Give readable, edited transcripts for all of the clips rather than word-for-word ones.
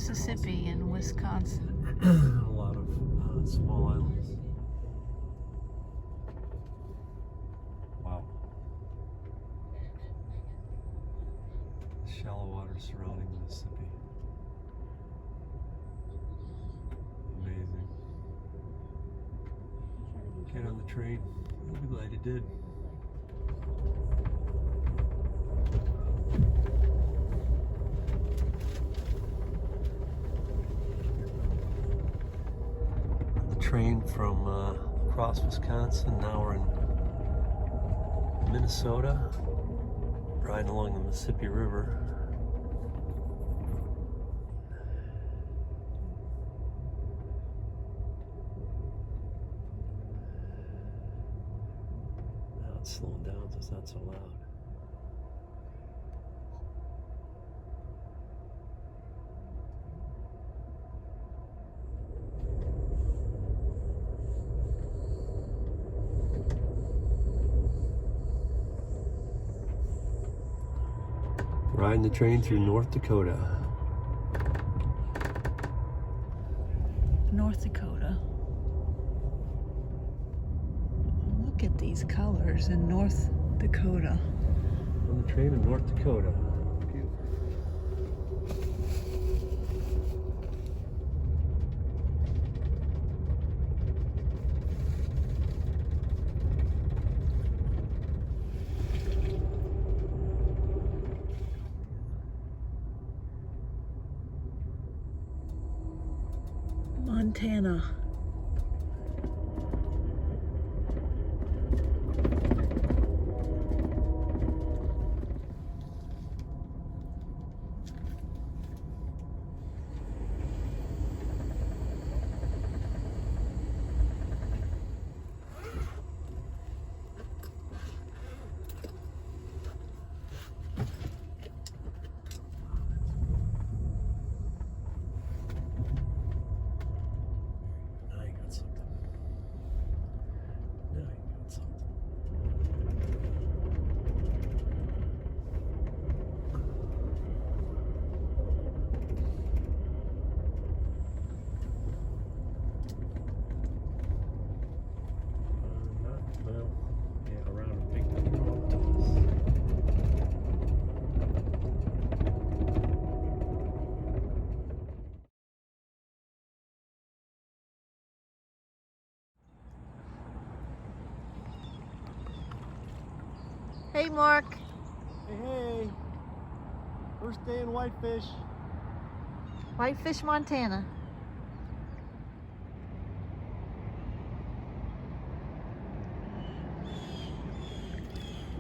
Mississippi and Wisconsin. A lot of small islands. Wow. Shallow water surrounding the Mississippi. Amazing. Get on the train. I'll be glad you did. Train from across Wisconsin. Now we're in Minnesota, riding along the Mississippi River. Now it's slowing down so it's not so loud. Riding the train through North Dakota. North Dakota. Look at these colors in North Dakota. On the train in North Dakota. Beautiful. Montana. Hey, Mark. Hey, first day in Whitefish. Whitefish, Montana.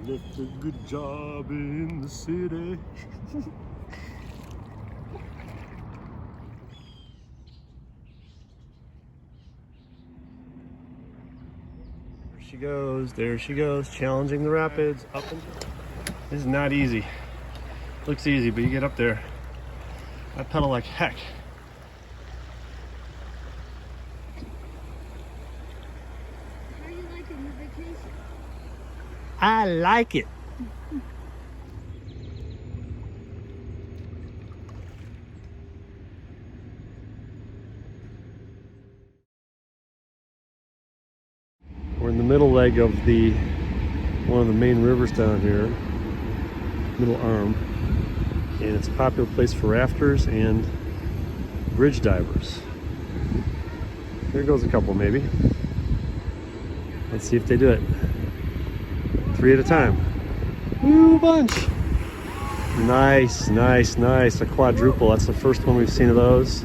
Left a good job in the city. There she goes, challenging the rapids. Up and down. This is not easy. Looks easy, but you get up there. I pedal like heck. How are you liking your vacation? I like it. We're in the middle leg of one of the main rivers down here, Middle Arm, and it's a popular place for rafters and bridge divers. Here goes a couple maybe. Let's see if they do it. 3 at a time. Woo, bunch! Nice, nice, nice. A quadruple. That's the first one we've seen of those.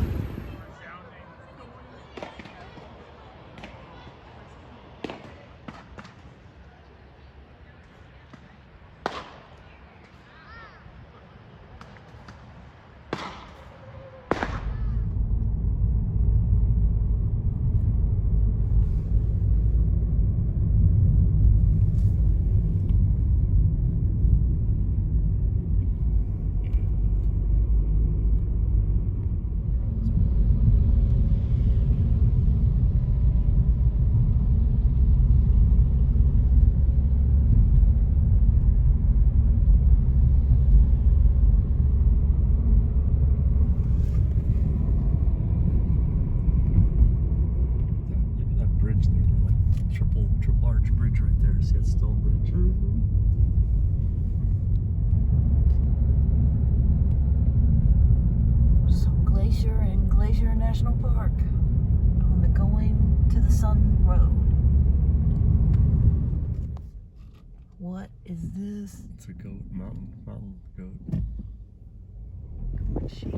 What is this? It's a goat, mountain goat. Goat sheep.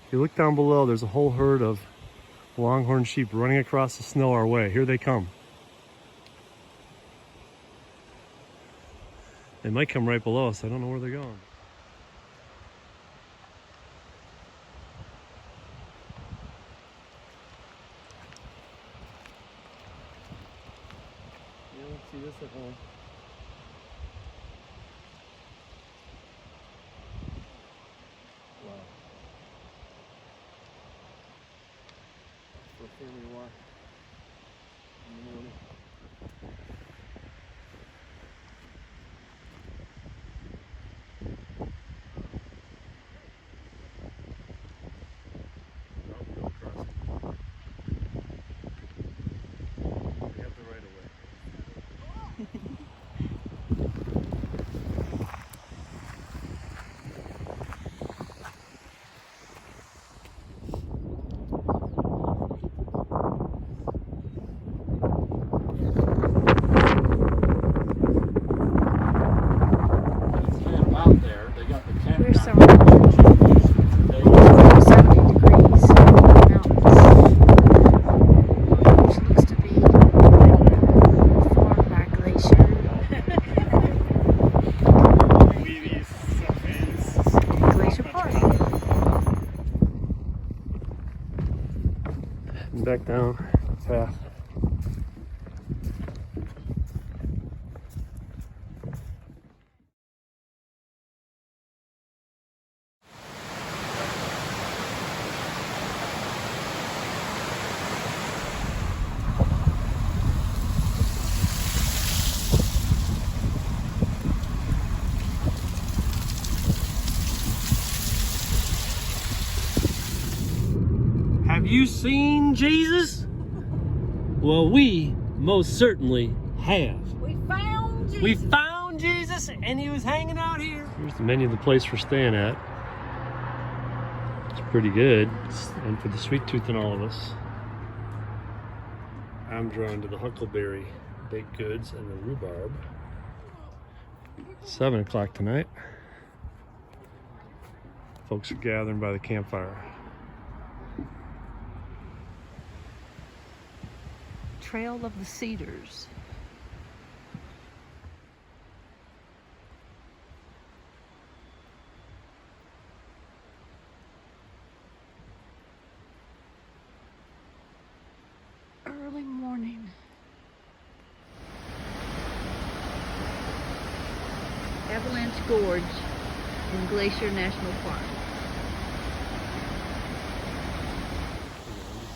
If you look down below, there's a whole herd of longhorn sheep running across the snow our way. Here they come. They might come right below us. I don't know where they're going. You don't see this at home. Wow. For a family walk in the morning. No crossing. We have the right of way. We're surrounded 70 degrees mountains, which looks to be formed by glacier. Glacier Park. And back down the path. Have you seen Jesus? Well, we most certainly have. We found Jesus. We found Jesus and he was hanging out here. Here's the menu of the place we're staying at. It's pretty good. And for the sweet tooth in all of us, I'm drawn to the huckleberry baked goods and the rhubarb. 7 o'clock tonight. Folks are gathering by the campfire. Trail of the Cedars. Early morning. Avalanche Gorge in Glacier National Park.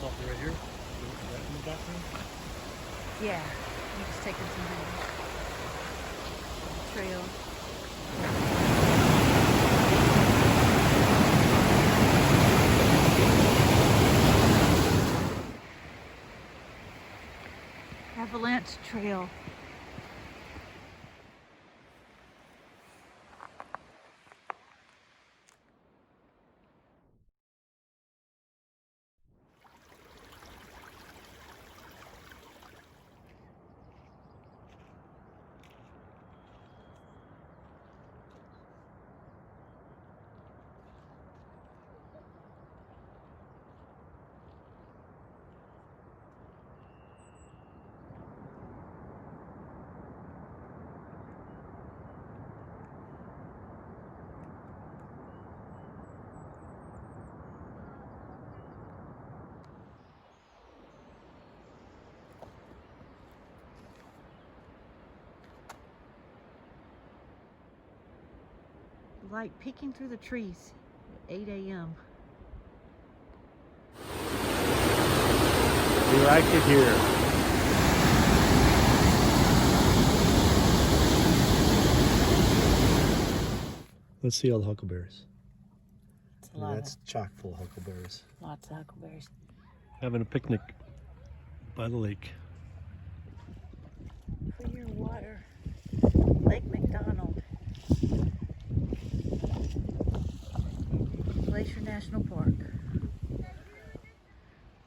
Something right here? Yeah, I'm just taking some trail. Avalanche Trail. Light peeking through the trees at 8 a.m. We like it here. Let's see all the huckleberries. It's a lot That's chock full of huckleberries. lots of huckleberries. Having a picnic by the lake. For your water, Lake McDonald. Glacier National Park.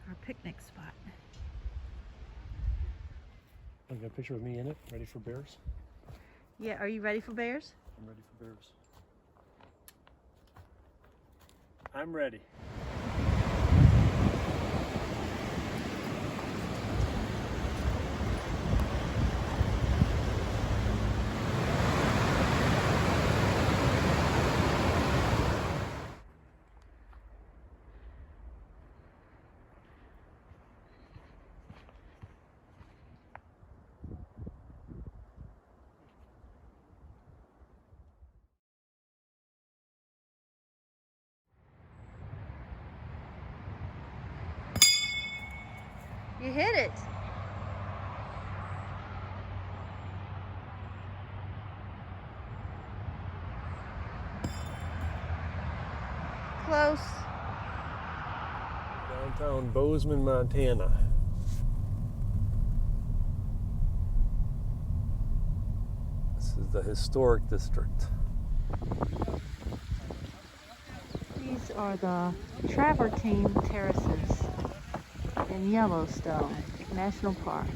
Our picnic spot. I've got a picture of me in it, ready for bears. Yeah, are you ready for bears? I'm ready for bears. I'm ready. You hit it. Close. Downtown Bozeman, Montana. This is the historic district. These are the travertine terraces in Yellowstone National Park.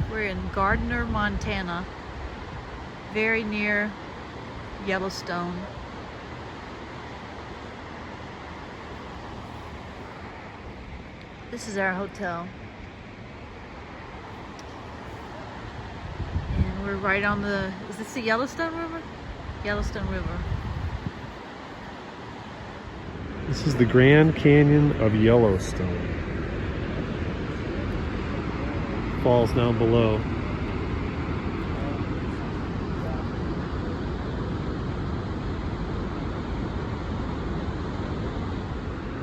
We're in Gardner, Montana, very near Yellowstone. This is our hotel. And we're right on the, is this the Yellowstone River? Yellowstone River. This is the Grand Canyon of Yellowstone. Falls down below.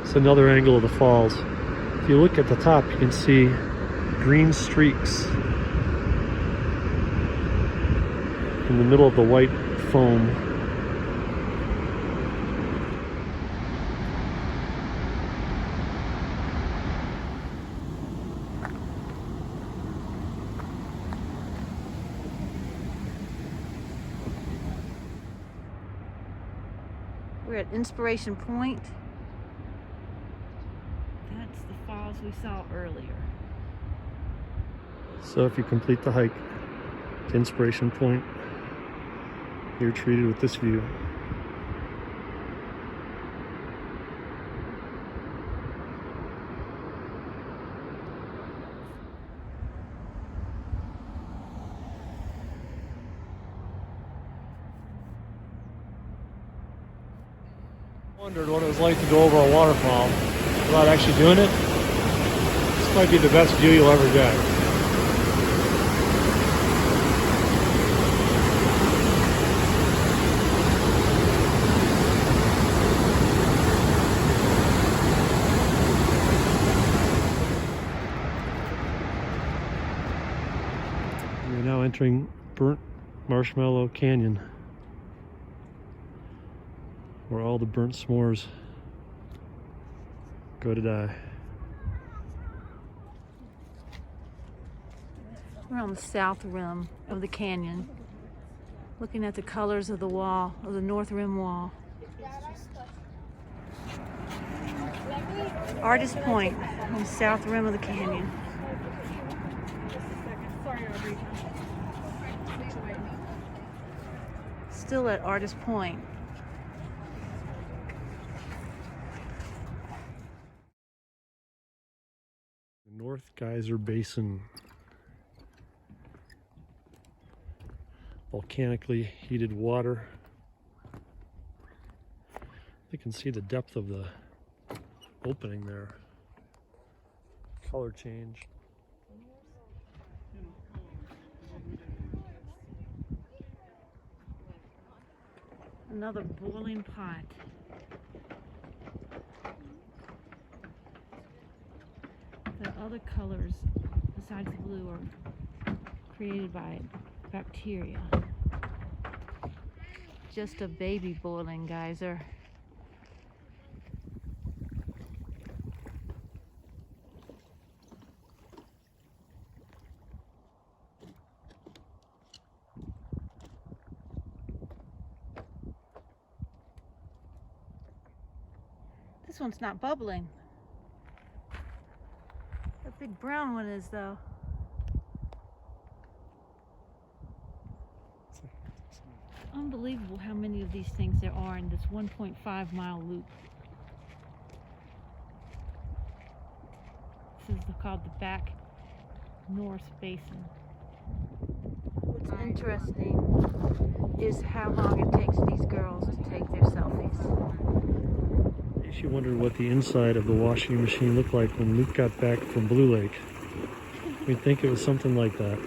It's another angle of the falls. If you look at the top, you can see green streaks in the middle of the white foam. We're at Inspiration Point. That's the falls we saw earlier. So if you complete the hike to Inspiration Point, you're treated with this view. Wondered what it was like to go over a waterfall without actually doing it. This might be the best view you'll ever get. We're now entering Burnt Marshmallow Canyon, where all the burnt s'mores go to die. We're on the south rim of the canyon, looking at the colors of the wall, of the north rim wall. Artist Point on the south rim of the canyon. Still at Artist Point. North Geyser Basin. Volcanically heated water You can see the depth of the opening there. Color change. Another boiling pot. The other colors besides the blue are created by bacteria. Just a baby boiling geyser. This one's not bubbling. That big brown one is, though. Unbelievable how many of these things there are in this 1.5-mile loop. This is called the Back North Basin. What's interesting is how long it takes these girls to take their selfies. She wondered what the inside of the washing machine looked like when Luke got back from Blue Lake. We'd think it was something like that.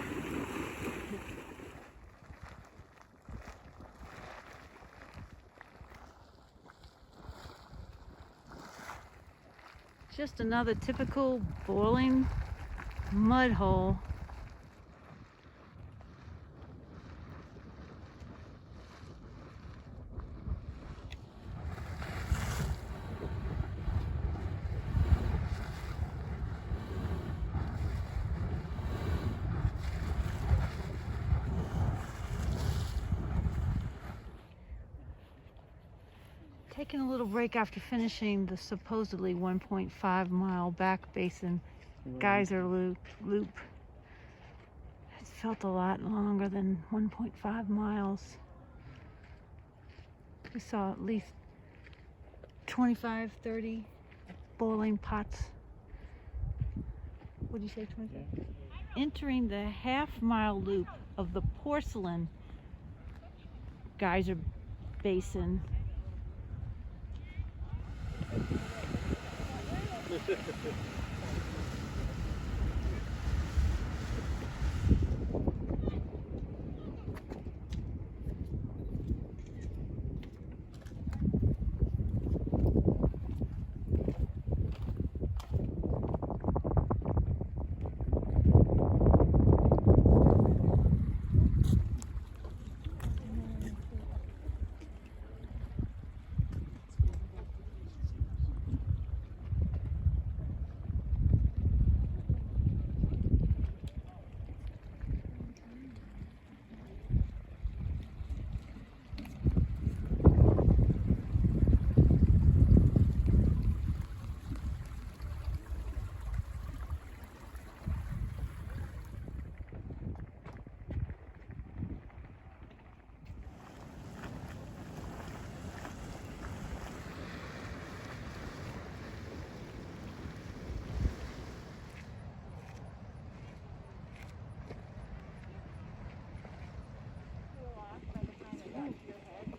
Just another typical boiling mud hole. Taking a little break after finishing the supposedly 1.5-mile back basin geyser loop. It felt a lot longer than 1.5 miles. We saw at least 25, 30 boiling pots. What did you say, 25? Yeah. Entering the half-mile loop of the porcelain geyser basin.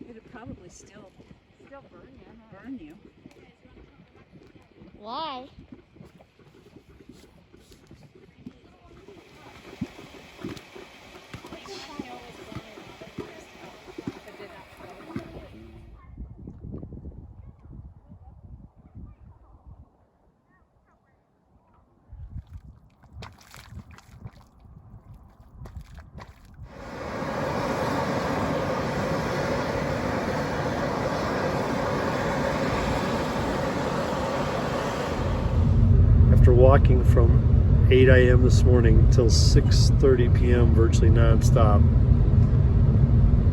It'd probably still burn you. Why? After walking from 8 a.m. this morning till 6:30 p.m. virtually non-stop,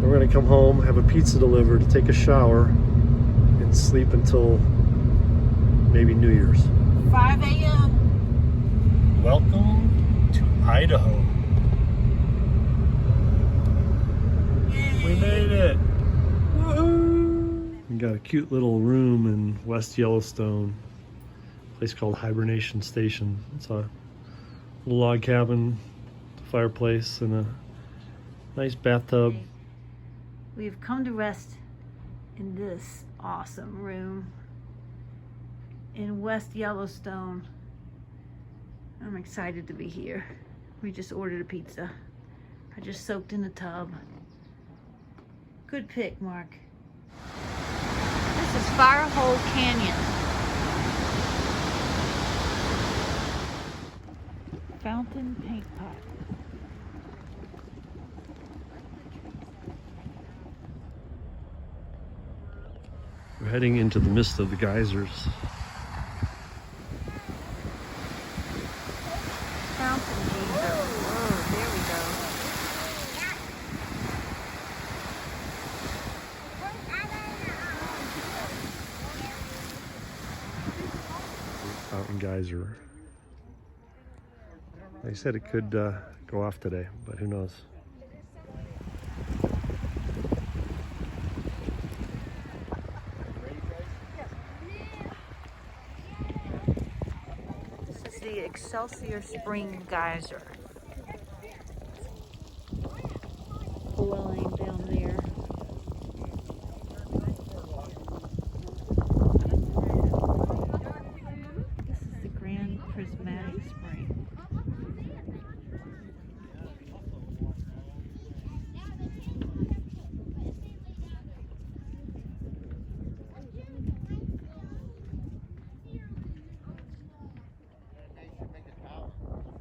we're going to come home, have a pizza delivered, take a shower, and sleep until maybe New Year's. 5 a.m. Welcome to Idaho. We made it! Woohoo! We got a cute little room in West Yellowstone. Place called Hibernation Station. It's a little log cabin, fireplace, and a nice bathtub. We've come to rest in this awesome room in West Yellowstone. I'm excited to be here. We just ordered a pizza. I just soaked in the tub. Good pick, Mark. This is Firehole Canyon. Fountain paint pot. We're heading into the midst of the geysers. Fountain geyser. Whoa, there we go. Fountain geyser. They said it could go off today, but who knows? This is the Excelsior Spring Geyser. Boiling down there. This is the Grand Prismatic Spring.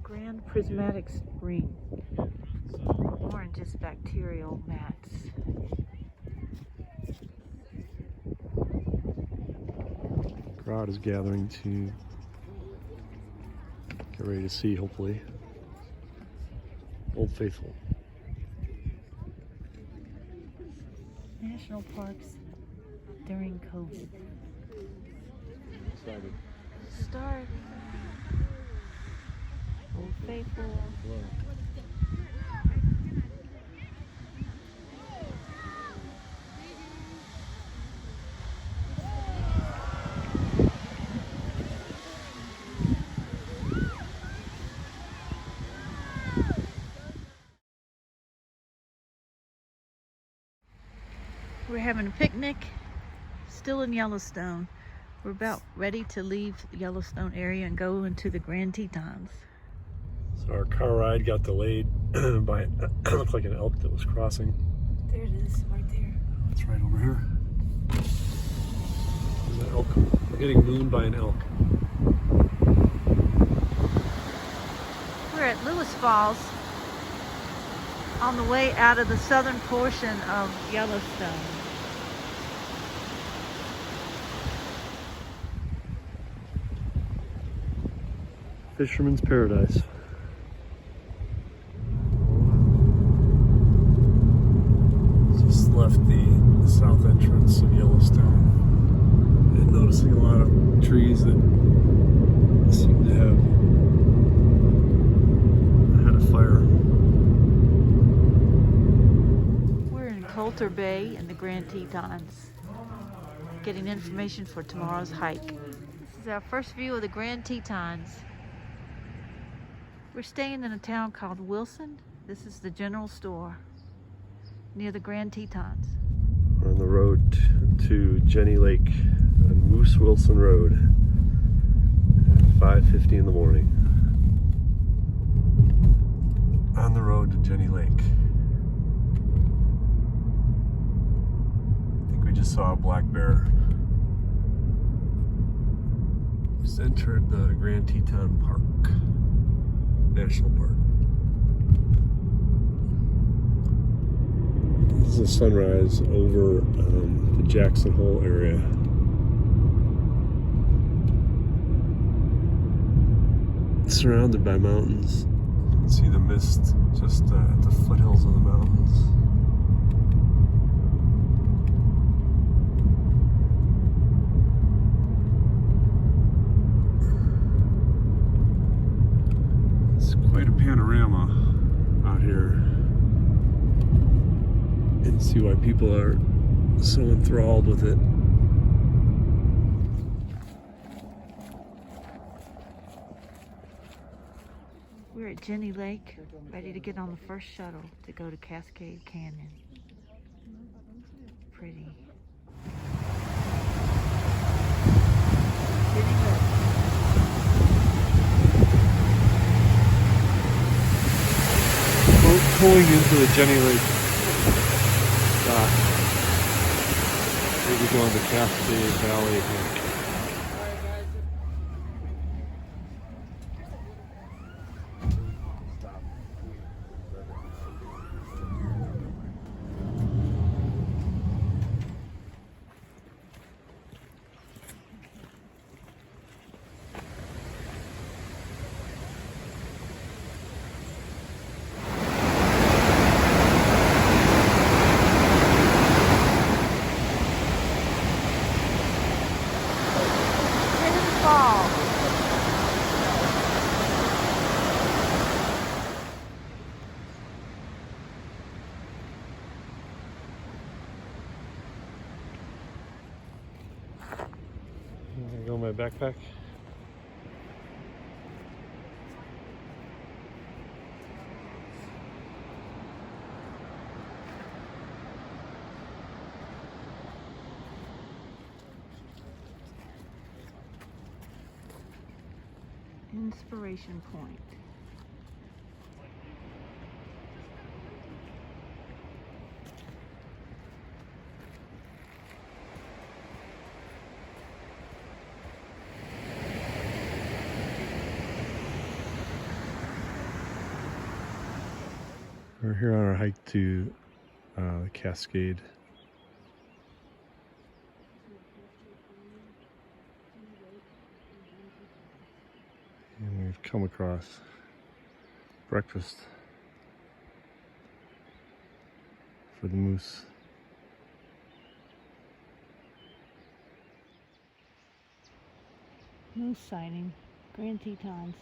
Grand Prismatic Spring. Orange is bacterial mats. Crowd is gathering to get ready to see, hopefully, Old Faithful. National parks during COVID. Starting. Old Faithful. We're having a picnic, still in Yellowstone. We're about ready to leave the Yellowstone area and go into the Grand Tetons. So our car ride got delayed by it looked like an elk that was crossing. There it is, right there. It's right over here. There's an elk. We're getting mooned by an elk. We're at Lewis Falls on the way out of the southern portion of Yellowstone. Fisherman's Paradise. Just left the south entrance of Yellowstone and noticing a lot of trees that seem to have had a fire. We're in Coulter Bay in the Grand Tetons, getting information for tomorrow's hike. This is our first view of the Grand Tetons. We're staying in a town called Wilson. This is the general store near the Grand Tetons. We're on the road to Jenny Lake on Moose Wilson Road at 5:50 in the morning. On the road to Jenny Lake. I think we just saw a black bear. Just entered the Grand Teton Park, National Park. This is a sunrise over the Jackson Hole area. Surrounded by mountains. You can see the mist just at the foothills of the mountains. It's quite a panorama out here. And see why people are so enthralled with it. We're at Jenny Lake, ready to get on the first shuttle to go to Cascade Canyon. Pretty. pulling into the Jenny Lake dock. We'll be going to Cascade Valley again. Fall. There you go, my backpack. Inspiration Point. We're here on our hike to the Cascade. And we've come across breakfast for the moose. Moose sighting. Grand Tetons.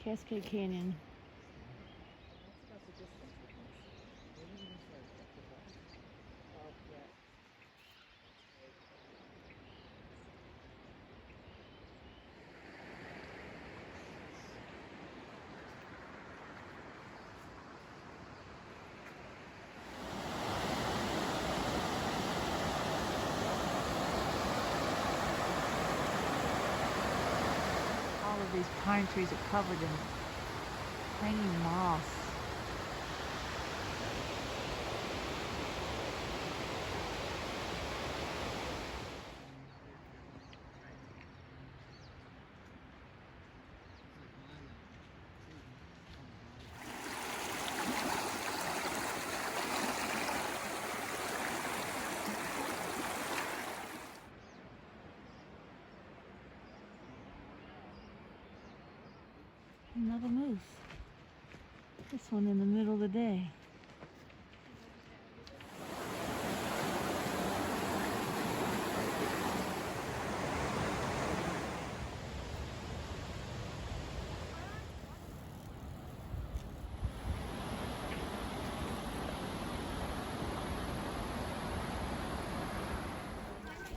Cascade Canyon. All of these pine trees are covered in hanging moss. Another moose. This one in the middle of the day.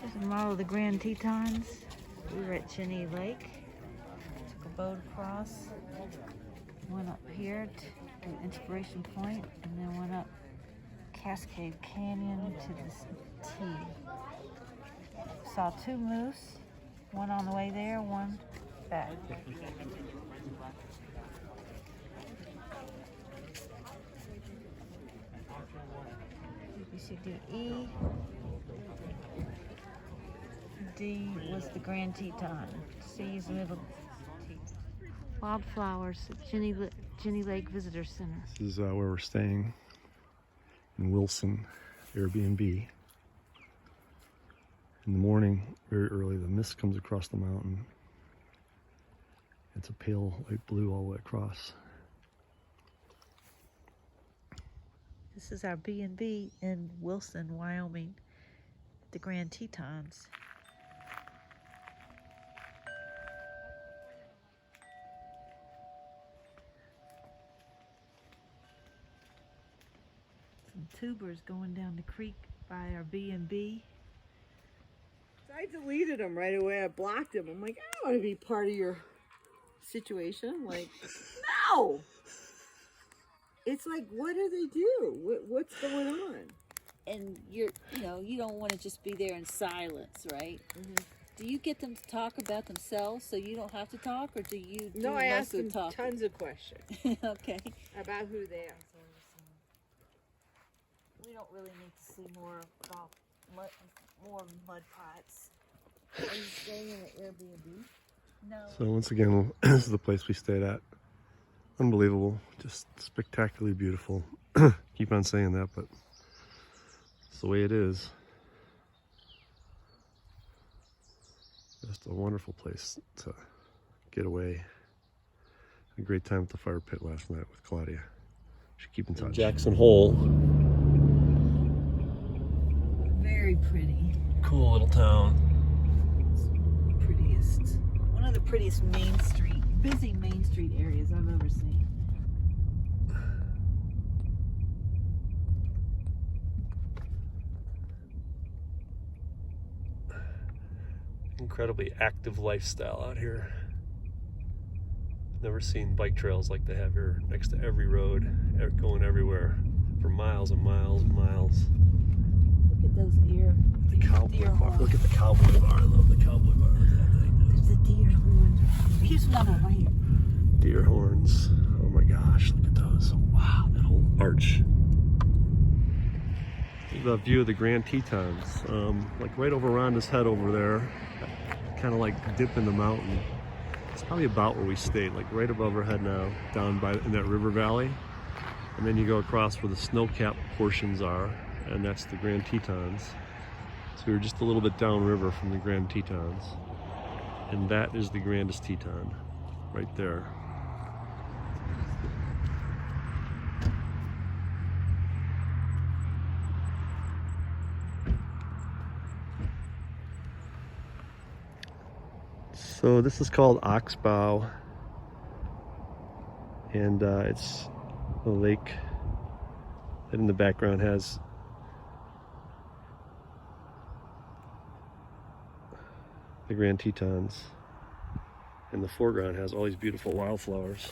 Here's a model of the Grand Tetons. We were at Jenny Lake. Took a boat across. Went up here to Inspiration Point and then went up Cascade Canyon to this T. Saw two moose, one on the way there, one back. ABCDE. D was the Grand Teton. C is the middle T. Wildflowers at Jenny Lake Visitor Center. This is where we're staying in Wilson, Airbnb. In the morning, very early, the mist comes across the mountain. It's a pale light blue all the way across. This is our B&B in Wilson, Wyoming, the Grand Tetons. Some tubers going down the creek by our B&B. I deleted them right away. I blocked them. I'm like, I don't want to be part of your situation. I'm like, no. It's like, what do they do? What's going on? And you don't want to just be there in silence, right? Mm-hmm. Do you get them to talk about themselves so you don't have to talk, or do you do No, I most asked of them the talking? tons of questions Okay. about who they are. We don't really need to see more about more mud pots. Are you staying in an Airbnb? No. So once again, this is the place we stayed at. Unbelievable, just spectacularly beautiful. Keep on saying that, but it's the way it is. Just a wonderful place to get away. Had a great time at the fire pit last night with Claudia. Should keep in touch. Jackson Hole. Very pretty. Cool little town. Prettiest. One of the prettiest busy Main Street areas I've ever seen. Incredibly active lifestyle out here. Never seen bike trails like they have here next to every road, going everywhere for miles and miles and miles. Look at those deer Cowboy bar. horns. Look at the cowboy bar. I love the cowboy bar. Look at that thing. There's a deer horn. Here's another right here. Deer horns. Oh my gosh, look at those. Wow, that whole arch. The view of the Grand Tetons. Like right over Rhonda's head over there. Kind of like dip in the mountain. It's probably about where we stayed, like right above our head now, down by in that river valley. And then you go across where the snow-capped portions are, and that's the Grand Tetons. So we were just a little bit downriver from the Grand Tetons. And that is the grandest Teton, right there. So this is called Oxbow, and it's a lake that in the background has the Grand Tetons, and the foreground has all these beautiful wildflowers.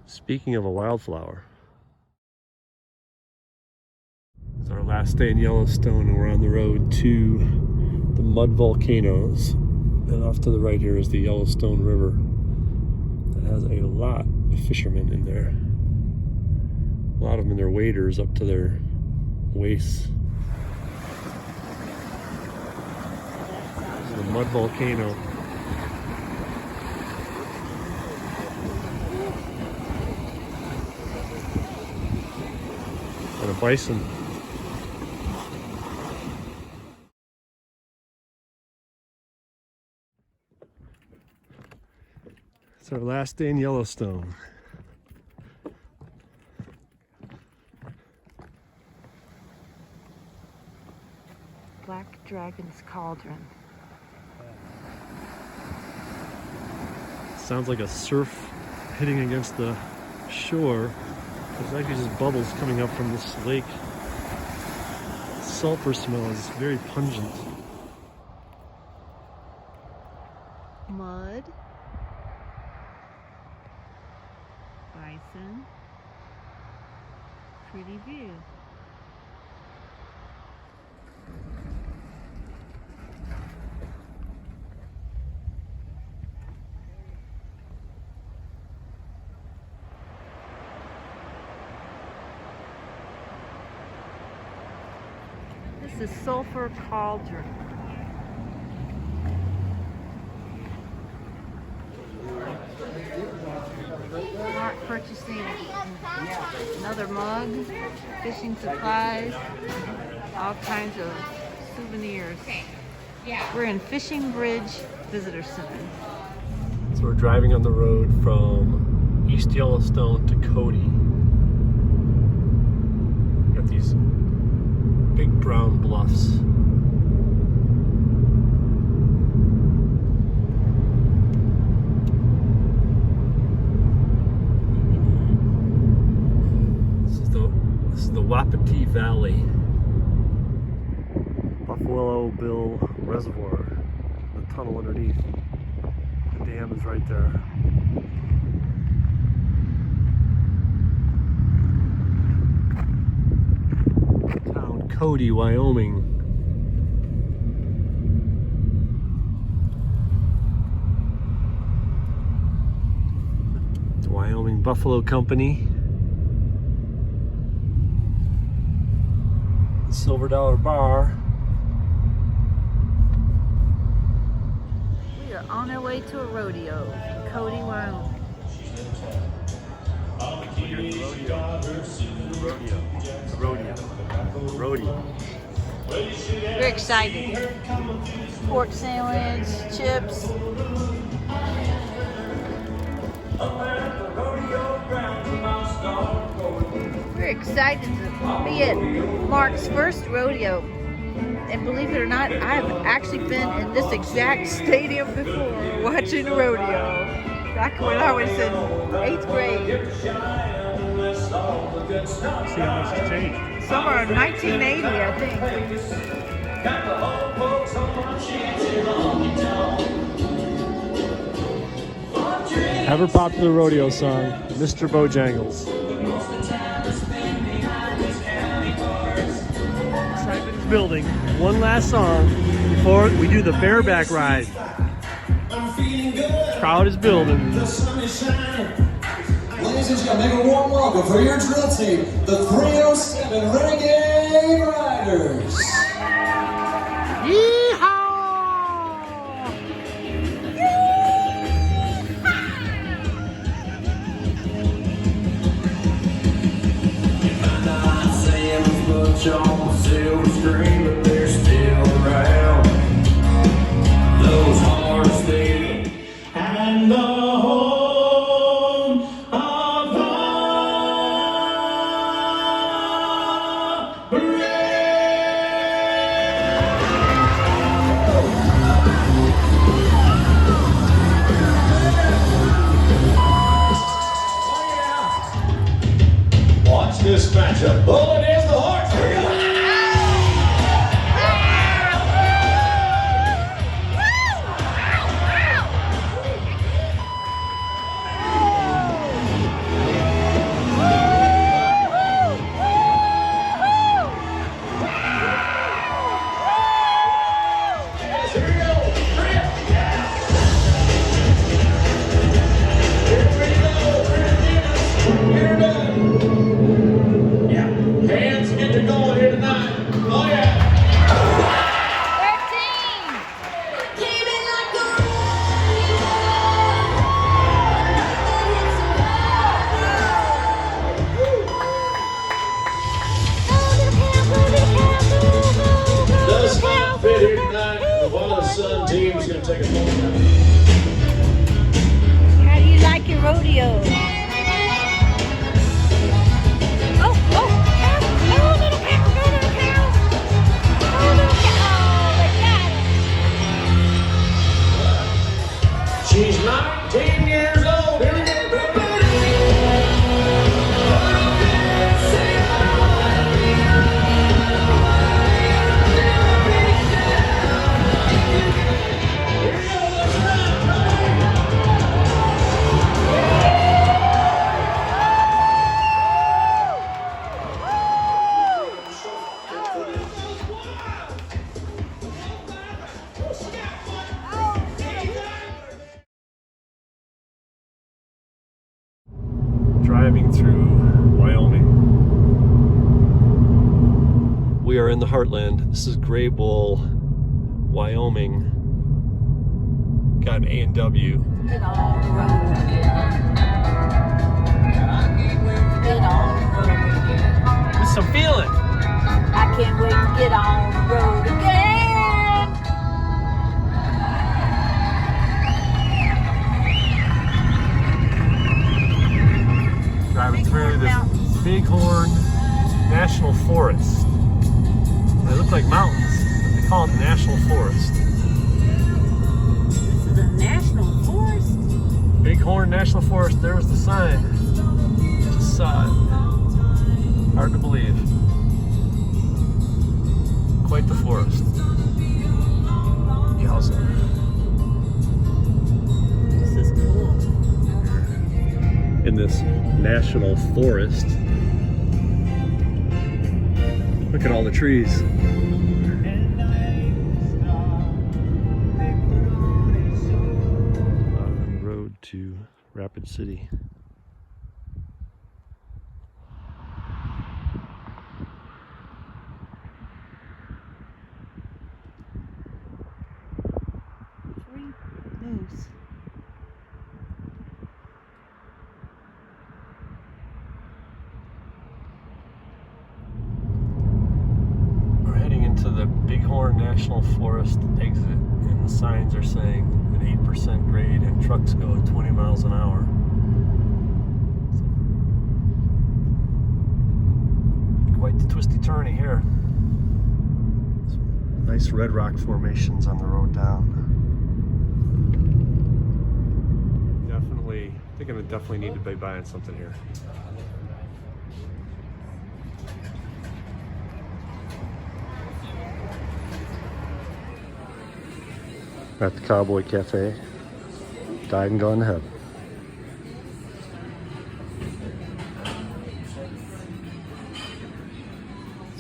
Speaking of a wildflower, it's our last day in Yellowstone, and we're on the road to the Mud Volcanoes. And off to the right here is the Yellowstone River that has a lot of fishermen in there. A lot of them in their waders up to their waists. This is the Mud Volcano. And a bison. It's our last day in Yellowstone. Black Dragon's Cauldron. Sounds like a surf hitting against the shore. There's actually just bubbles coming up from this lake. Sulfur smell is very pungent. Mud. Bison. Pretty view. This is Sulfur Cauldron. Mark purchasing another mug, fishing supplies, all kinds of souvenirs. We're in Fishing Bridge Visitor Center. So we're driving on the road from East Yellowstone to Cody. Got these big brown bluffs. This is the Wapiti Valley. Buffalo Buffalo Bill Reservoir, the tunnel underneath. The dam is right there. Town Cody, Wyoming. The Wyoming Buffalo Company. The Silver Dollar Bar. We are on our way to a rodeo in Cody, Wyoming. Rodeo. We're excited. Pork sandwich, chips. We're excited to be at Mark's first rodeo. And believe it or not, I have actually been in this exact stadium before watching a rodeo. Back when I was in 8th grade. See how much it's changed. Somewhere in 1980, I think. Ever popular rodeo song, Mr. Bojangles. Excitement is building. One last song before we do the bareback ride. Crowd is building. The sun is shining. Ladies and gentlemen, make a warm welcome for your drill team, the 307 Renegade Riders. Yeehaw! On the silver screen, but they're still around. Those hard steel and the home of the brave. Watch this matchup. Oh, it is the horse. Team's gonna take a moment. How do you like your rodeo? Oh, cow! Oh, little cow! Go, little cow! Oh, little cow! Oh, they got it! She's 19 years old. Here we go, Driving through Wyoming. We are in the heartland. This is Gray Bull, Wyoming. Got an A&W. Get on the road again. Get on the road again. With some feeling. I can't wait to get on the road again. Driving through this Bighorn National Forest. They look like mountains, but they call it the National Forest. This is a national forest. Bighorn National Forest, there was the sign. Just saw it. Hard to believe. Quite the forest. Yowza. This is cool. In this national forest. Look at all the trees. On the road to Rapid City. Free moose. We're heading into the Bighorn National Forest exit, and the signs are saying an 8% grade and trucks go at 20 miles an hour. Quite the twisty turny here. Some nice red rock formations on the road down. Definitely, I think I definitely need to be buying something here. At the Cowboy Cafe, died and gone to heaven.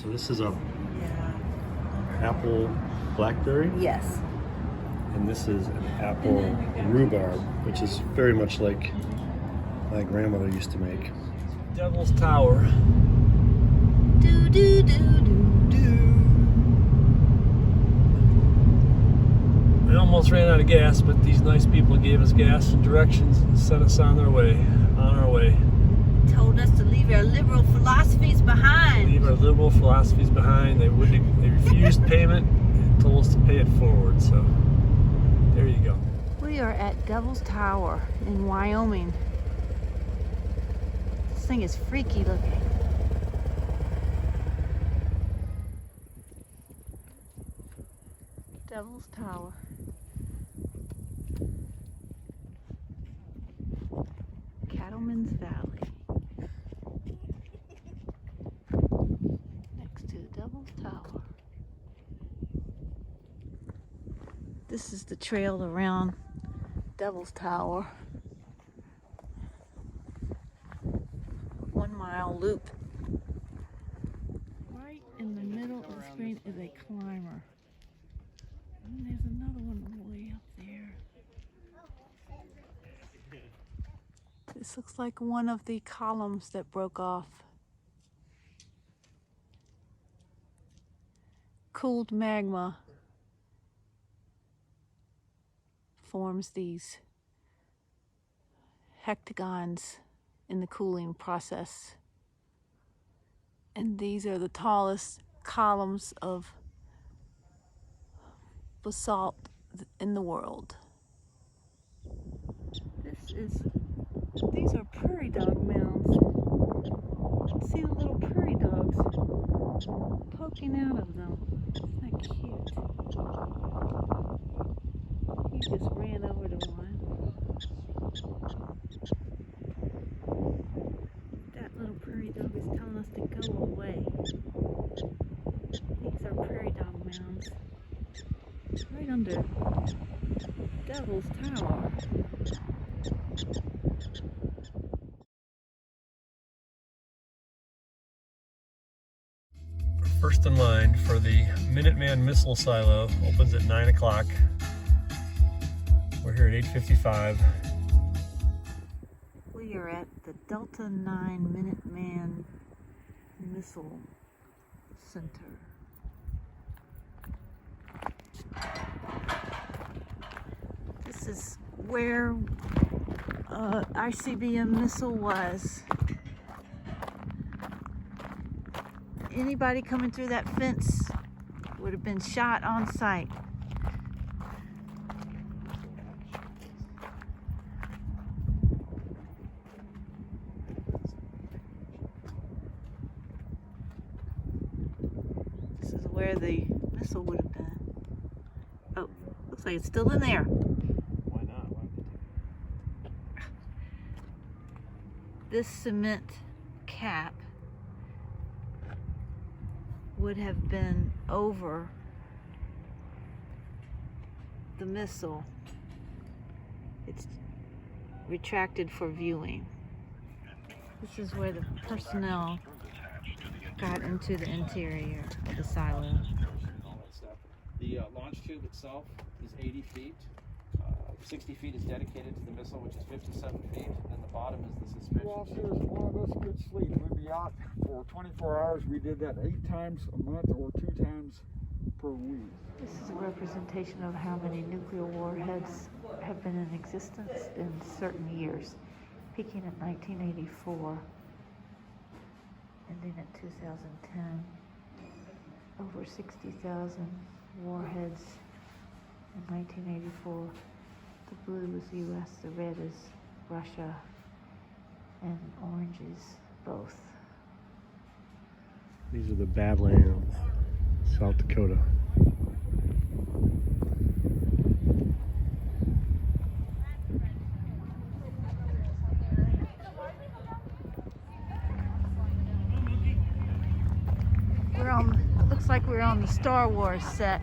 So this is a apple blackberry, Yes. and this is an apple rhubarb, which is very much like my grandmother used to make. Devil's Tower. Do do do do do. We almost ran out of gas, but these nice people gave us gas and directions and sent us on our way. Told us to leave our liberal philosophies behind. Leave our liberal philosophies behind. They refused payment and told us to pay it forward. So there you go. We are at Devil's Tower in Wyoming. This thing is freaky looking. Devil's Tower. Cattleman's Valley. Next to Devil's Tower. This is the trail around Devil's Tower. 1 mile loop. Right in the middle of the screen is a climber. And there's another one way up there. This looks like one of the columns that broke off. Cooled magma forms these hectagons in the cooling process. And these are the tallest columns of basalt in the world. These are prairie dog mounds. See the little prairie dogs poking out of them. Isn't that cute? He just ran over to one. That little prairie dog is telling us to go away. These are prairie dog mounds. Right under Devil's Tower. First in line for the Minuteman Missile Silo. Opens at 9 o'clock. We're here at 8:55. We are at the Delta 9 Minuteman Missile Center. This is where ICBM missile was. Anybody coming through that fence would have been shot on sight. This is where the missile would have been. Oh, looks like it's still in there. Why not? This cement cap would have been over the missile. It's retracted for viewing. This is where the personnel got into the interior of the silo. The launch tube itself is 80 feet. 60 feet is dedicated to the missile, which is 57 feet. And the bottom is the suspension. Well, if one of us could sleep, we'd be out for 24 hours. We did that 8 times a month or 2 times per week. This is a representation of how many nuclear warheads have been in existence in certain years, peaking in 1984, ending in 2010. Over 60,000 warheads in 1984. The blue is US, the red is Russia, and orange is both. These are the Badlands, South Dakota. Looks like we're on the Star Wars set.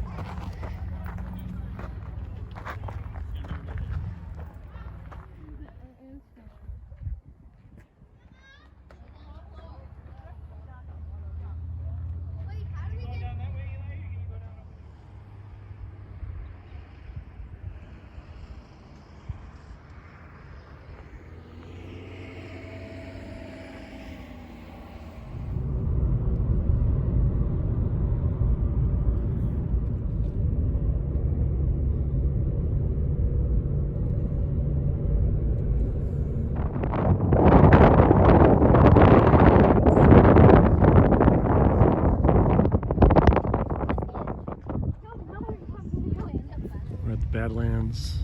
Badlands.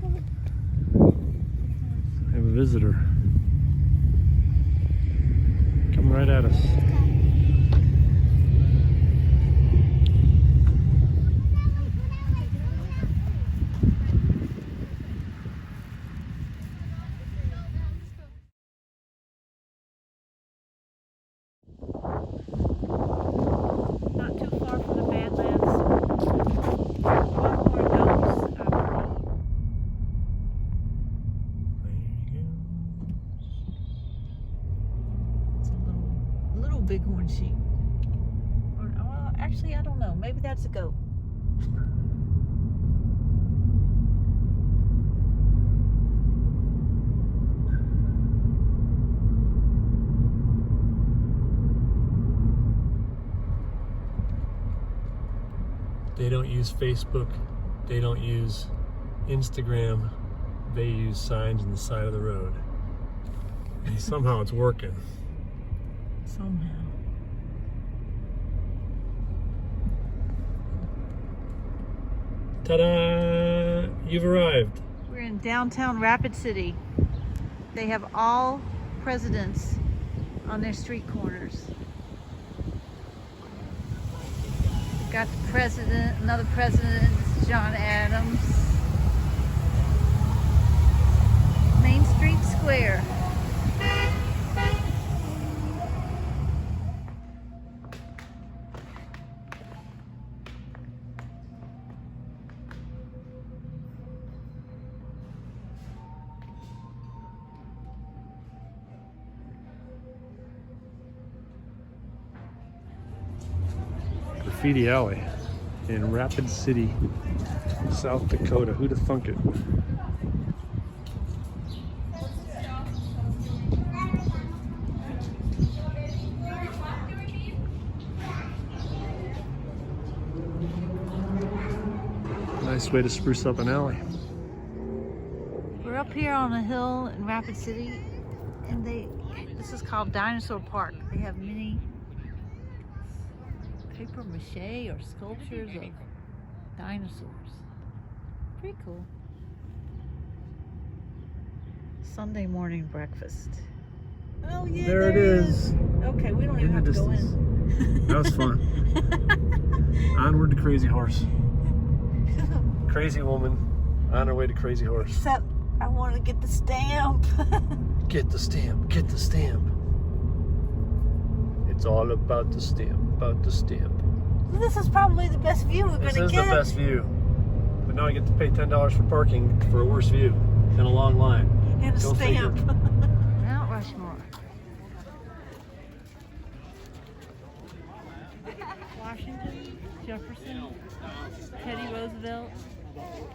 We have a visitor coming right at us. Not too far from the Badlands. Bighorn sheep. Or, well, actually, I don't know. Maybe that's a goat. They don't use Facebook. They don't use Instagram. They use signs on the side of the road. And somehow it's working. Somehow. Ta-da! You've arrived. We're in downtown Rapid City. They have all presidents on their street corners. We've got the president, another president, John Adams. Main Street Square. Graffiti Alley in Rapid City, South Dakota. Who'd have thunk it? Nice way to spruce up an alley. We're up here on a hill in Rapid City, and this is called Dinosaur Park. They have many paper mache or sculptures of dinosaurs. Pretty cool. Sunday morning breakfast. Oh yeah, There it is. Okay, we don't In even have the to go in. That was fun. Onward to Crazy Horse. Crazy woman on her way to Crazy Horse. Except I want to get the stamp. Get the stamp, get the stamp. It's all about the stamp. about to stamp. This is probably the best view we're This gonna is get. the best view. But now I get to pay $10 for parking for a worse view and a long line. And a Go figure. stamp. Mount Rushmore. Washington, Jefferson, Teddy Roosevelt,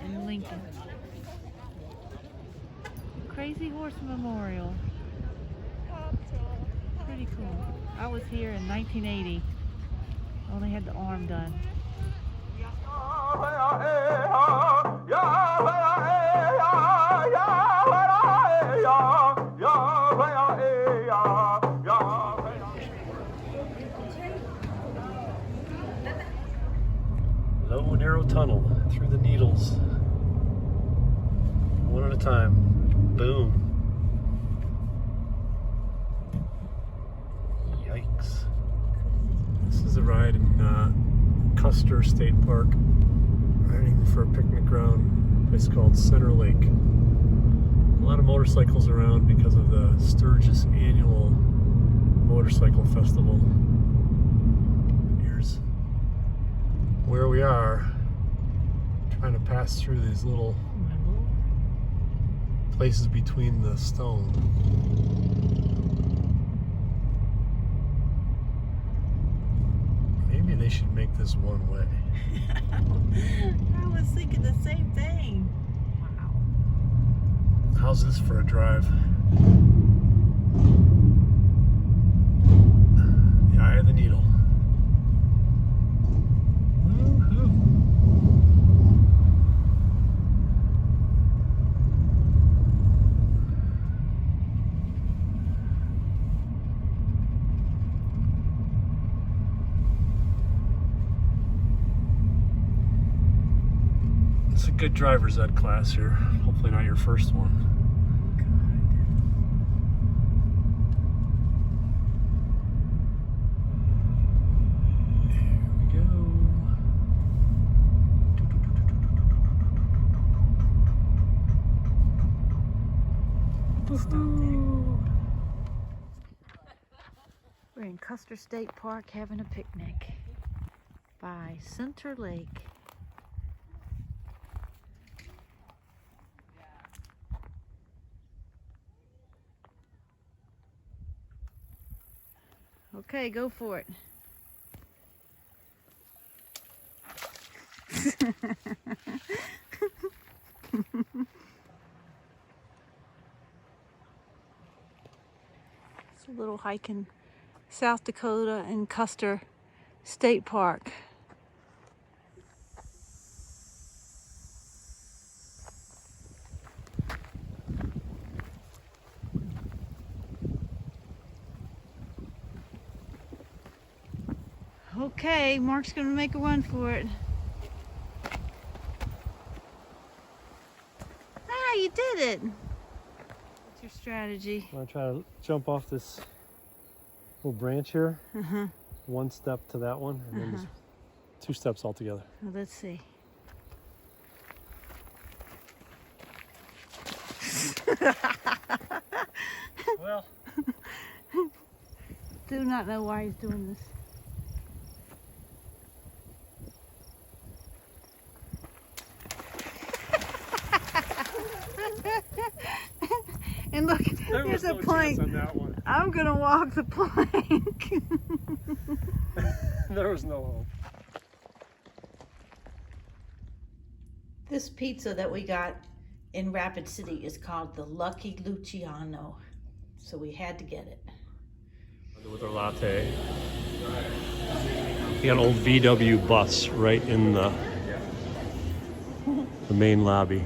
and Lincoln. Crazy Horse Memorial. Pretty cool. I was here in 1980. Only had the arm done. Low narrow tunnel through the needles. One at a time. Boom. Yikes. This is a ride in Custer State Park. Riding for a picnic ground, a place called Center Lake. A lot of motorcycles around because of the Sturgis annual motorcycle festival. And here's where we are, trying to pass through these little places between the stone. Maybe they should make this one way. I was thinking the same thing. Wow. How's this for a drive? The eye of the needle. Woo-hoo. It's a good driver's ed class here. Hopefully not your first one. Here we go. Woohoo. We're in Custer State Park having a picnic by Center Lake. Okay, go for it. It's a little hike in South Dakota and Custer State Park. Okay, Mark's gonna make a run for it. Ah, you did it! What's your strategy? I'm gonna try to jump off this little branch here. Uh-huh. One step to that one, and then just 2 steps all together. Well, let's see. Well, Do not know why he's doing this. And look, there's a plank. on that one. I'm gonna walk the plank. There was no hope. This pizza that we got in Rapid City is called the Lucky Luciano. So we had to get it. With our latte. We got an old VW bus right in the main lobby.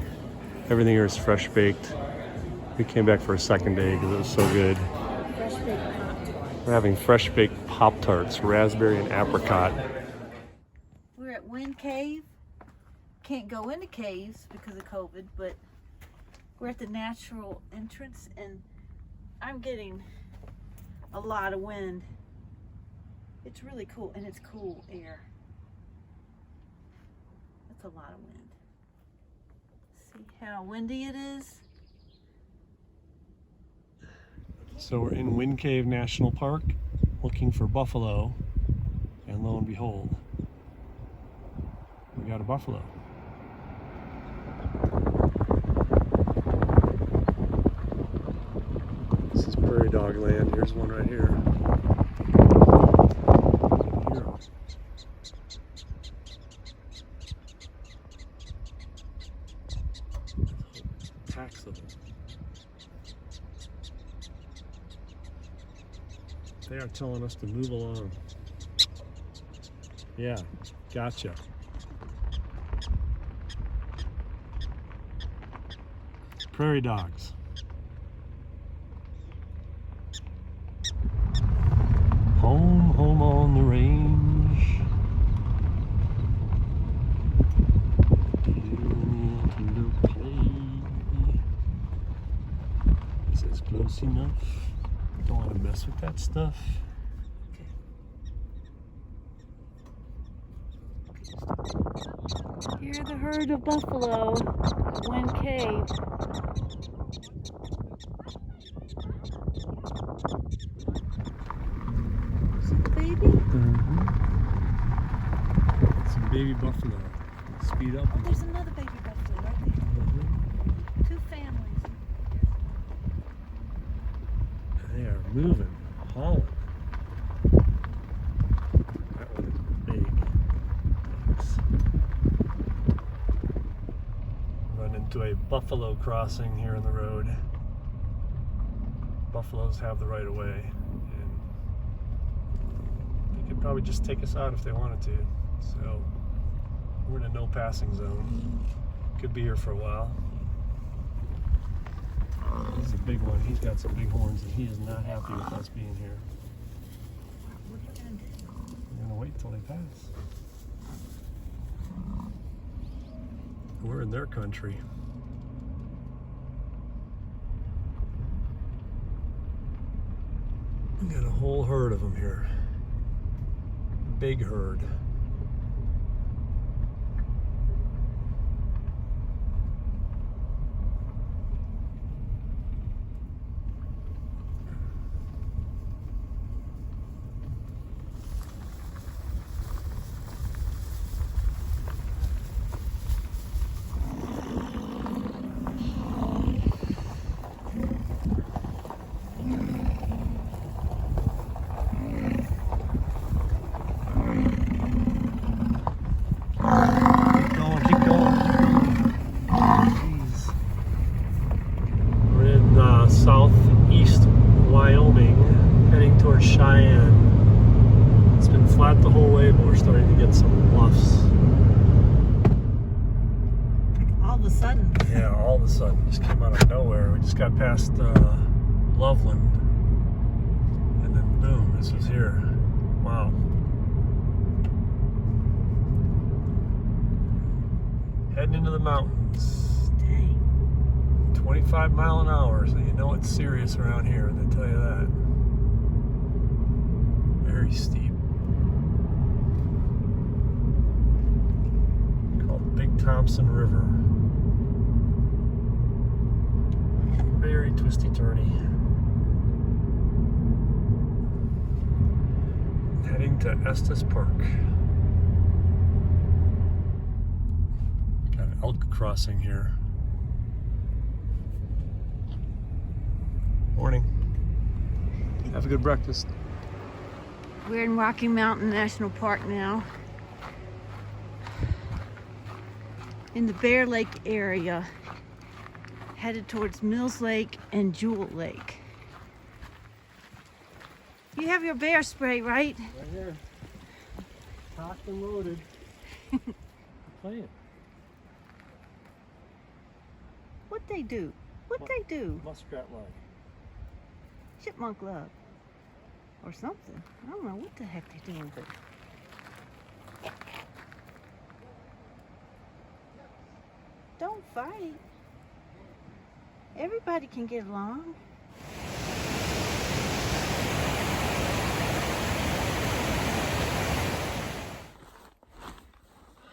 Everything here is fresh baked. We came back for a second day because it was so good. We're having fresh baked Pop-Tarts, raspberry and apricot. We're at Wind Cave. Can't go into caves because of COVID, but we're at the natural entrance and I'm getting a lot of wind. It's really cool and it's cool air. That's a lot of wind. See how windy it is? So we're in Wind Cave National Park looking for buffalo. And lo and behold, we got a buffalo. This is prairie dog land. Here's one right here. Packs of them. They are telling us to move along. Yeah, gotcha. Prairie dogs. Home, home on the range. Little play. Is this close enough? Don't want to mess with that stuff. Here the herd of buffalo at Wind Cave. Baby? Some baby buffalo. Speed up. Oh, there's another baby buffalo right there. Two families. They are moving, hauling. That one is big. Thanks. Run into a buffalo crossing here in the road. Buffaloes have the right of way, and they could probably just take us out if they wanted to. So we're in a no passing zone. Could be here for a while. He's a big one. He's got some big horns, and he is not happy with us being here. We're gonna wait till they pass. We're in their country. We got a whole herd of them here. Big herd. Southeast Wyoming, heading towards Cheyenne. It's been flat the whole way, but we're starting to get some bluffs. All of a sudden. Yeah, all of a sudden, just came out of nowhere. We just got past Loveland, and then boom, this is here. Wow. Heading into the mountains. 25 mile an hour, so you know it's serious around here, and they tell you that. Very steep. Called the Big Thompson River. Very twisty turny. Heading to Estes Park. Got an elk crossing here. Morning. Have a good breakfast. We're in Rocky Mountain National Park now. In the Bear Lake area. Headed towards Mills Lake and Jewel Lake. You have your bear spray, right? Right here. Cocked and loaded. Playing. What'd they do? What'd they do? Muskrat line. Chipmunk love. Or something. I don't know what the heck they're doing, but... Don't fight. Everybody can get along.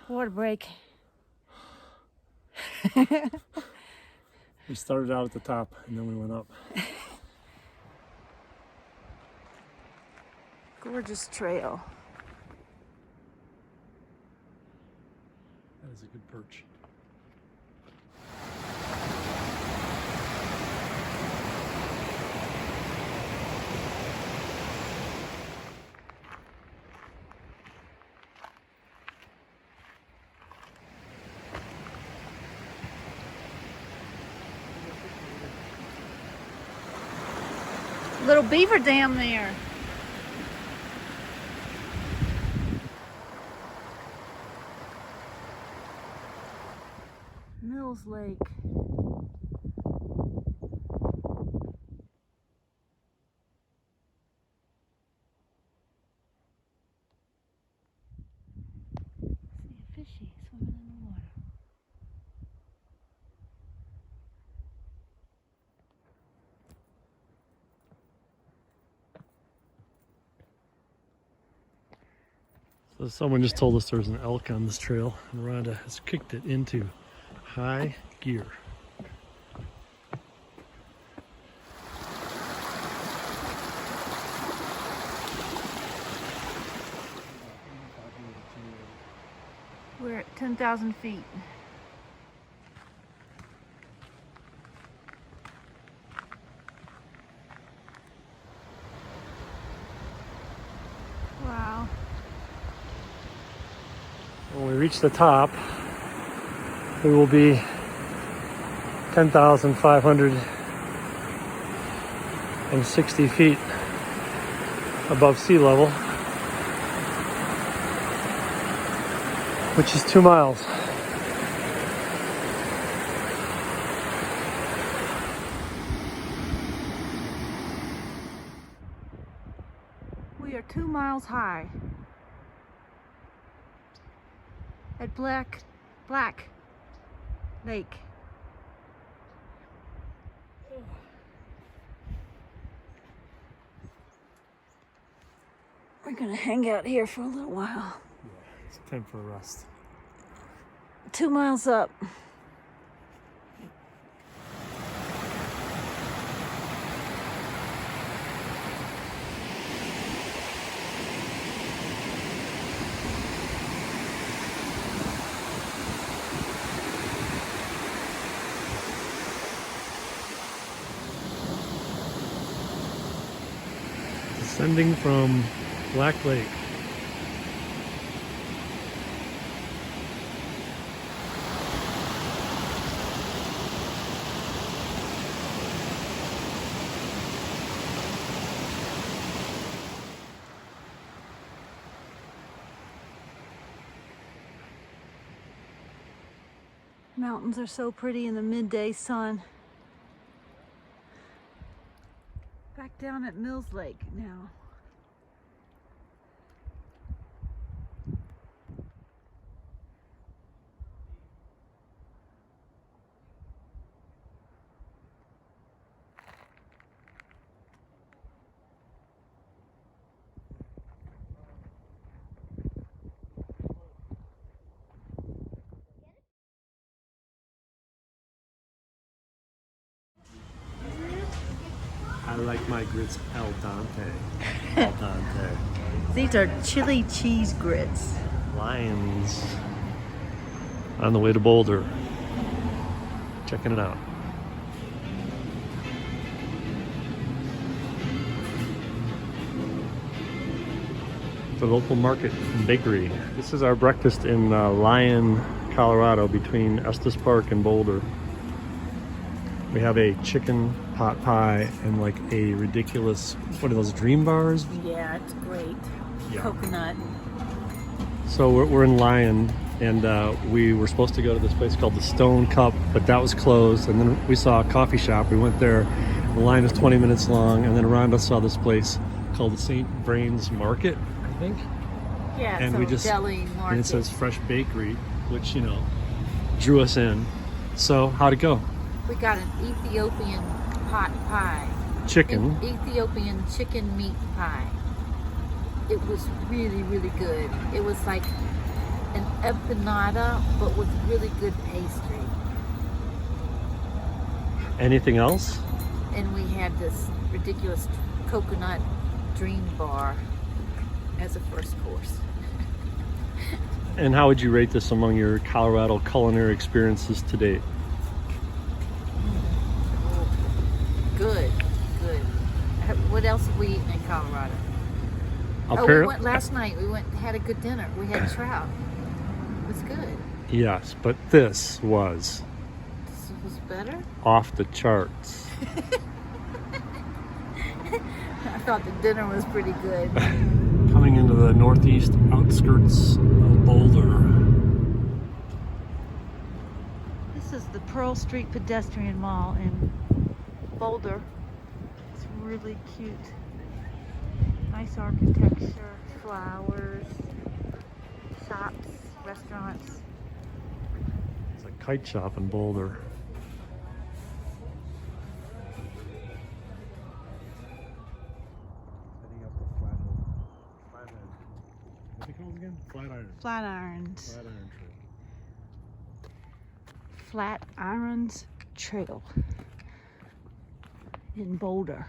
Water break. We started out at the top and then we went up. Gorgeous trail. That's a good perch. Little beaver dam there. Mills Lake. See a fishy swimming in the water. So someone just told us there's an elk on this trail, and Rhonda has kicked it into high gear. We're at 10,000 feet. Wow. When we reach the top, we will be 10,560 feet above sea level, which is 2 miles. We are 2 miles high at Black Lake. We're gonna hang out here for a little while. It's time for a rest. 2 miles up. Descending from Black Lake. Mountains are so pretty in the midday sun. Back down at Mills Lake now. I like my grits al dente. Al dente. These are chili cheese grits. Lions on the way to Boulder. Checking it out. The local market and bakery. This is our breakfast in Lyon, Colorado, between Estes Park and Boulder. We have a chicken pot pie and like a ridiculous, what are those, dream bars? Yeah, it's great. Yeah. Coconut. So we're in Lyon, and we were supposed to go to this place called the Stone Cup, but that was closed. And then we saw a coffee shop. We went there. The line was 20 minutes long. And then Rhonda saw this place called the St. Vrain's Market, I think. Yeah, And so we just, deli market. and it says Fresh Bakery, which, you know, drew us in. So how'd it go? We got an Ethiopian pot pie. Chicken. Ethiopian chicken meat pie. It was really, really good. It was like an empanada, but with really good pastry. Anything else? And we had this ridiculous coconut dream bar as a first course. And how would you rate this among your Colorado culinary experiences to date? Good. What else have we eaten in Colorado? We Apparent- went last night. We went and had a good dinner. We had trout. It was good. Yes, but this was This was better. off the charts. I thought the dinner was pretty good. Coming into the northeast outskirts of Boulder. This is the Pearl Street Pedestrian Mall in Boulder. It's really cute. Nice architecture, flowers, shops, restaurants. It's a kite shop in Boulder. Heading up the Flathead. What's it called again? Flatirons. Flatirons. Flatiron Trail. Flatirons Trail in Boulder.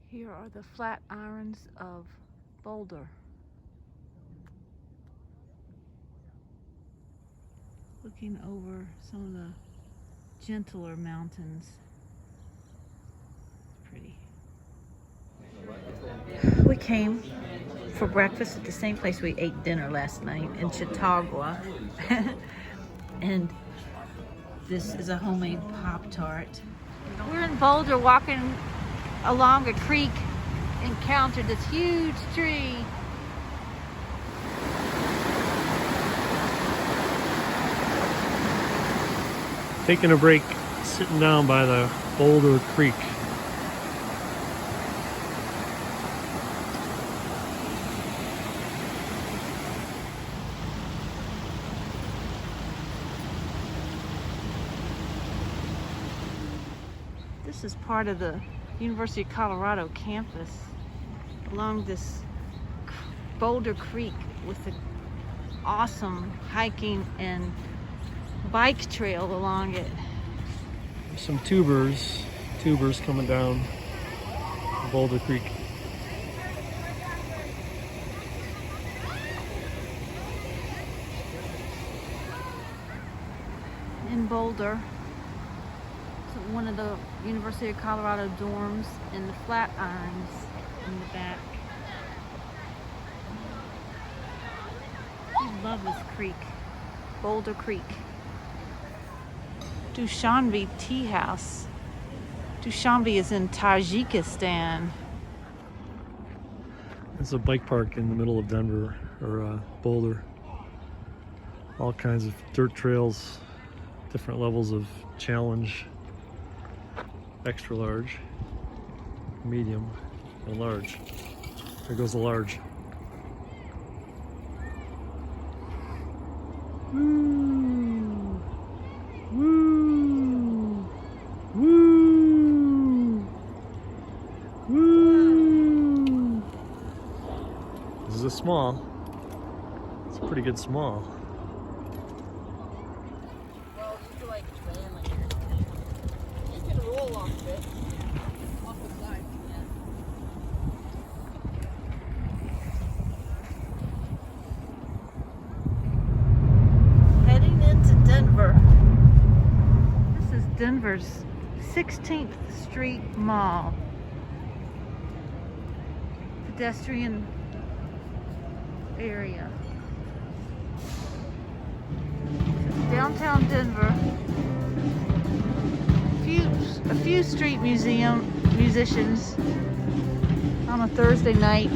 Here are the Flatirons of Boulder. Looking over some of the gentler mountains. It's pretty. We came for breakfast at the same place we ate dinner last night in Chautauqua. And this is a homemade Pop-Tart. We're in Boulder walking along a creek, encountered this huge tree. Taking a break, sitting down by the Boulder Creek. This is part of the University of Colorado campus along this Boulder Creek with the awesome hiking and bike trail along it. Some tubers coming down Boulder Creek. In Boulder, so one of the University of Colorado dorms, and the Flatirons in the back. I love this creek, Boulder Creek. Dushanbe Tea House. Dushanbe is in Tajikistan. It's a bike park in the middle of Denver, or Boulder. All kinds of dirt trails, different levels of challenge. Extra large, medium, and large. There goes the large. Woo! Woo! Woo! Woo! This is a small. It's a pretty good small. Well, you can like land here. You can roll off of it. Off the side. Heading into Denver. This is Denver's 16th Street Mall. Pedestrian area. Downtown Denver. A few street musicians on a Thursday night.